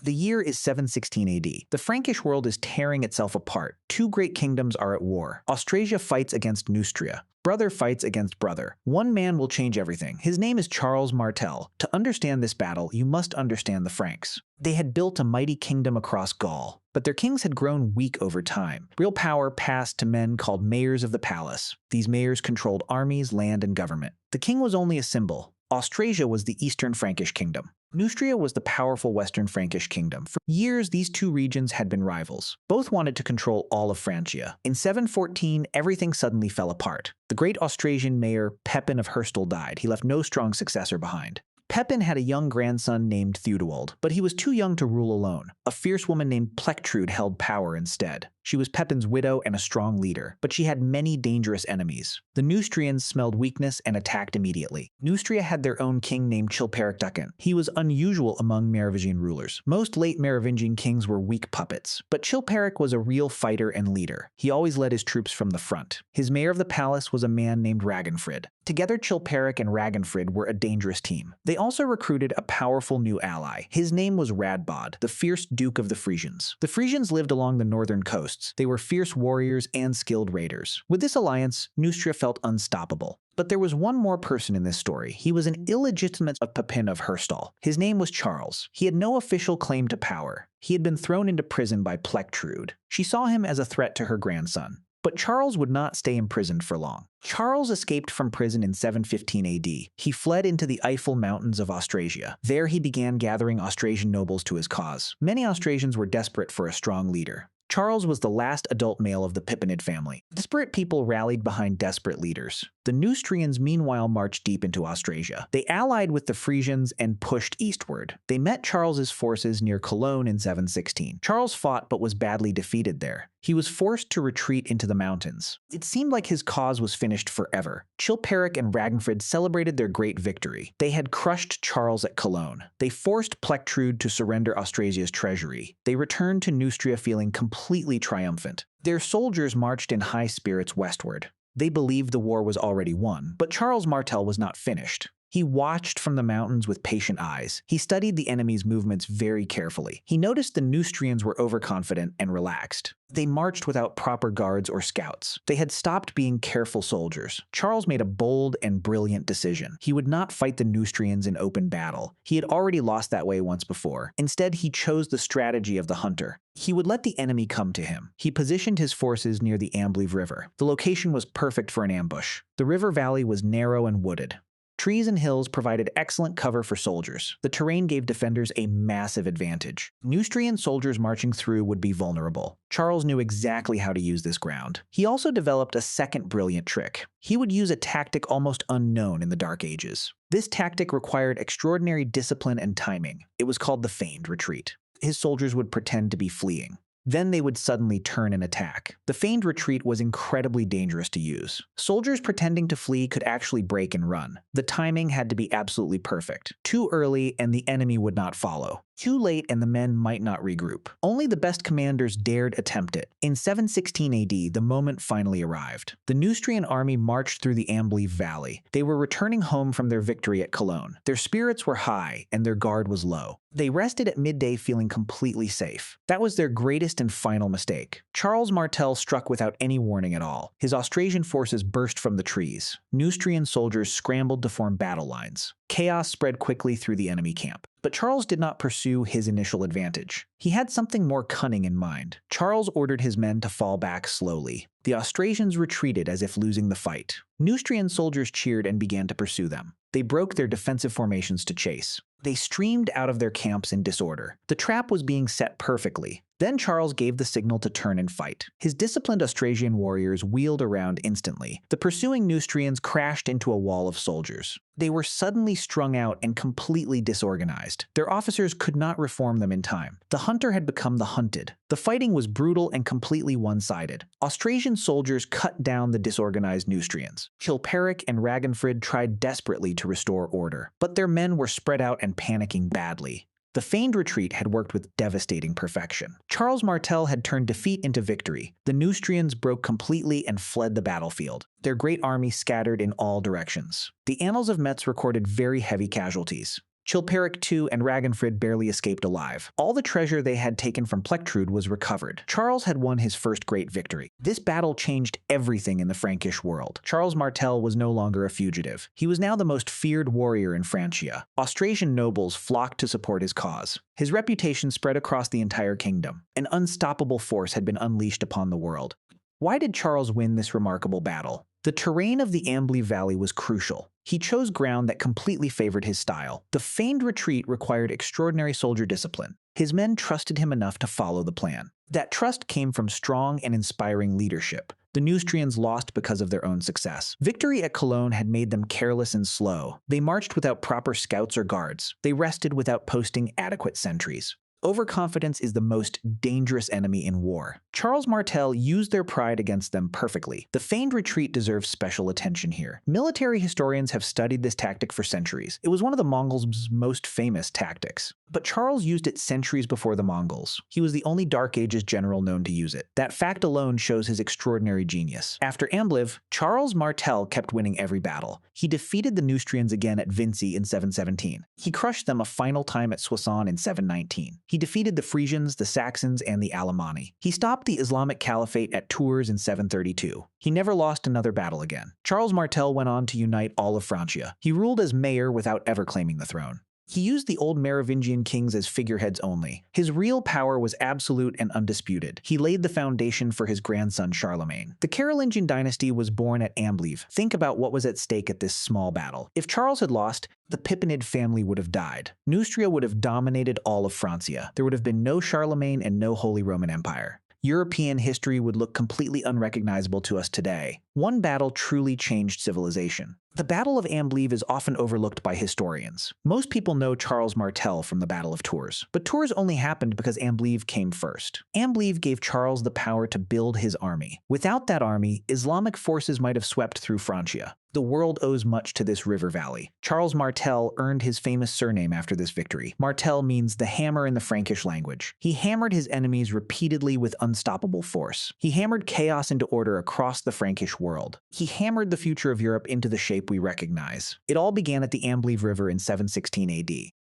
The year is 716 AD. The Frankish world is tearing itself apart. Two great kingdoms are at war. Austrasia fights against Neustria. Brother fights against brother. One man will change everything. His name is Charles Martel. To understand this battle, you must understand the Franks. They had built a mighty kingdom across Gaul, but their kings had grown weak over time. Real power passed to men called mayors of the palace. These mayors controlled armies, land, and government. The king was only a symbol. Austrasia was the eastern Frankish kingdom. Neustria was the powerful western Frankish kingdom. For years, these two regions had been rivals. Both wanted to control all of Francia. In 714, everything suddenly fell apart. The great Austrasian mayor Pepin of Herstal died. He left no strong successor behind. Pepin had a young grandson named Theudwald, but he was too young to rule alone. A fierce woman named Plectrude held power instead. She was Pepin's widow and a strong leader, but she had many dangerous enemies. The Neustrians smelled weakness and attacked immediately. Neustria had their own king named Chilperic Ducan. He was unusual among Merovingian rulers. Most late Merovingian kings were weak puppets, but Chilperic was a real fighter and leader. He always led his troops from the front. His mayor of the palace was a man named Ragenfrid. Together, Chilperic and Ragenfrid were a dangerous team. They also recruited a powerful new ally. His name was Radbod, the fierce Duke of the Frisians. The Frisians lived along the northern coasts. They were fierce warriors and skilled raiders. With this alliance, Neustria felt unstoppable. But there was one more person in this story. He was an illegitimate of Pepin of Herstal. His name was Charles. He had no official claim to power. He had been thrown into prison by Plectrude. She saw him as a threat to her grandson. But Charles would not stay imprisoned for long. Charles escaped from prison in 715 AD. He fled into the Eifel Mountains of Austrasia. There he began gathering Austrasian nobles to his cause. Many Austrasians were desperate for a strong leader. Charles was the last adult male of the Pipinid family. Desperate people rallied behind desperate leaders. The Neustrians meanwhile marched deep into Austrasia. They allied with the Frisians and pushed eastward. They met Charles's forces near Cologne in 716. Charles fought but was badly defeated there. He was forced to retreat into the mountains. It seemed like his cause was finished forever. Chilperic and Ragenfrid celebrated their great victory. They had crushed Charles at Cologne. They forced Plectrude to surrender Austrasia's treasury. They returned to Neustria feeling completely triumphant. Their soldiers marched in high spirits westward. They believed the war was already won, but Charles Martel was not finished. He watched from the mountains with patient eyes. He studied the enemy's movements very carefully. He noticed the Neustrians were overconfident and relaxed. They marched without proper guards or scouts. They had stopped being careful soldiers. Charles made a bold and brilliant decision. He would not fight the Neustrians in open battle. He had already lost that way once before. Instead, he chose the strategy of the hunter. He would let the enemy come to him. He positioned his forces near the Ambleve River. The location was perfect for an ambush. The river valley was narrow and wooded. Trees and hills provided excellent cover for soldiers. The terrain gave defenders a massive advantage. Neustrian soldiers marching through would be vulnerable. Charles knew exactly how to use this ground. He also developed a second brilliant trick. He would use a tactic almost unknown in the Dark Ages. This tactic required extraordinary discipline and timing. It was called the feigned retreat. His soldiers would pretend to be fleeing. Then they would suddenly turn and attack. The feigned retreat was incredibly dangerous to use. Soldiers pretending to flee could actually break and run. The timing had to be absolutely perfect. Too early and the enemy would not follow. Too late and the men might not regroup. Only the best commanders dared attempt it. In 716 AD, the moment finally arrived. The Neustrian army marched through the Ambleve Valley. They were returning home from their victory at Cologne. Their spirits were high and their guard was low. They rested at midday feeling completely safe. That was their greatest and final mistake. Charles Martel struck without any warning at all. His Austrasian forces burst from the trees. Neustrian soldiers scrambled to form battle lines. Chaos spread quickly through the enemy camp. But Charles did not pursue his initial advantage. He had something more cunning in mind. Charles ordered his men to fall back slowly. The Austrasians retreated as if losing the fight. Neustrian soldiers cheered and began to pursue them. They broke their defensive formations to chase. They streamed out of their camps in disorder. The trap was being set perfectly. Then Charles gave the signal to turn and fight. His disciplined Austrasian warriors wheeled around instantly. The pursuing Neustrians crashed into a wall of soldiers. They were suddenly strung out and completely disorganized. Their officers could not reform them in time. The hunter had become the hunted. The fighting was brutal and completely one-sided. Austrasian soldiers cut down the disorganized Neustrians. Chilperic and Ragenfrid tried desperately to restore order, but their men were spread out and panicking badly. The feigned retreat had worked with devastating perfection. Charles Martel had turned defeat into victory. The Neustrians broke completely and fled the battlefield. Their great army scattered in all directions. The annals of Metz recorded very heavy casualties. Chilperic II and Ragnfrid barely escaped alive. All the treasure they had taken from Plectrude was recovered. Charles had won his first great victory. This battle changed everything in the Frankish world. Charles Martel was no longer a fugitive. He was now the most feared warrior in Francia. Austrasian nobles flocked to support his cause. His reputation spread across the entire kingdom. An unstoppable force had been unleashed upon the world. Why did Charles win this remarkable battle? The terrain of the Ambleve Valley was crucial. He chose ground that completely favored his style. The feigned retreat required extraordinary soldier discipline. His men trusted him enough to follow the plan. That trust came from strong and inspiring leadership. The Neustrians lost because of their own success. Victory at Cologne had made them careless and slow. They marched without proper scouts or guards. They rested without posting adequate sentries. Overconfidence is the most dangerous enemy in war. Charles Martel used their pride against them perfectly. The feigned retreat deserves special attention here. Military historians have studied this tactic for centuries. It was one of the Mongols' most famous tactics. But Charles used it centuries before the Mongols. He was the only Dark Ages general known to use it. That fact alone shows his extraordinary genius. After Ambleve, Charles Martel kept winning every battle. He defeated the Neustrians again at Vincy in 717. He crushed them a final time at Soissons in 719. He defeated the Frisians, the Saxons, and the Alemanni. He stopped the Islamic Caliphate at Tours in 732. He never lost another battle again. Charles Martel went on to unite all of Francia. He ruled as mayor without ever claiming the throne. He used the old Merovingian kings as figureheads only. His real power was absolute and undisputed. He laid the foundation for his grandson Charlemagne. The Carolingian dynasty was born at Ambleve. Think about what was at stake at this small battle. If Charles had lost, the Pippinid family would have died. Neustria would have dominated all of Francia. There would have been no Charlemagne and no Holy Roman Empire. European history would look completely unrecognizable to us today. One battle truly changed civilization. The Battle of Ambleve is often overlooked by historians. Most people know Charles Martel from the Battle of Tours, but Tours only happened because Ambleve came first. Ambleve gave Charles the power to build his army. Without that army, Islamic forces might have swept through Francia. The world owes much to this river valley. Charles Martel earned his famous surname after this victory. Martel means the hammer in the Frankish language. He hammered his enemies repeatedly with unstoppable force. He hammered chaos into order across the Frankish world. He hammered the future of Europe into the shape we recognize. It all began at the Ambleve River in 716 AD.